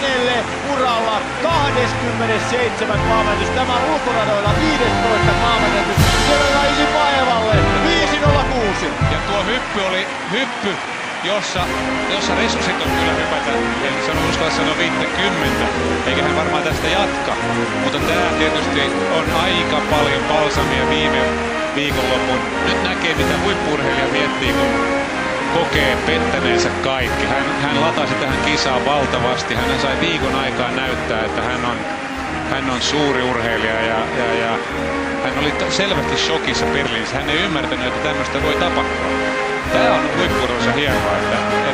hänelle uralla 27 maamentys. Tämä on ulkoradoilla 15 maamentys. Siellä Isipaevalle 5.06. Ja tuo hyppy oli hyppy, jossa resurssit on kyllä hypätä. En sano uskalla sanoa 50, eikä hän varmaan tästä jatka. Mutta tämä tietysti on aika paljon balsamia viime viikonlopun. Nyt näkee, mitä huippu-urheilija miettii, kun kokee pettäneensä kaikki. Hän latasi tähän kisaan valtavasti. Hän sai viikon aikaa näyttää, että hän on suuri urheilija ja hän oli selvästi shokissa Berliinissä. Hän ei ymmärtänyt, että tämmöistä voi tapahtua. Tämä on huippu-urheilussa hienoa,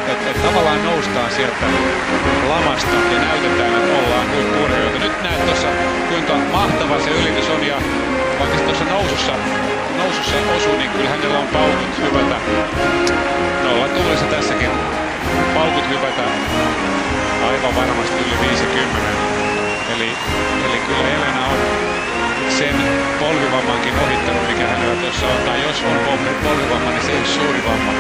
että tavallaan noustaan sieltä lamasta ja näytetään, että ollaan huippu-urheilijoita. Nyt näet tuossa, kuinka mahtava se ylitys on, ja vaikka se tuossa nousussa osuu, niin kyllä hänellä on paukut hyvätä. Nolla tuulissa tässäkin paukut hyvätä aivan varmasti yli 50. Eli kyllä Elena on sen polvivammankin ohittanut, mikä hänellä tuossa on. Tai jos on polvivamma, niin se ei ole suuri vamma.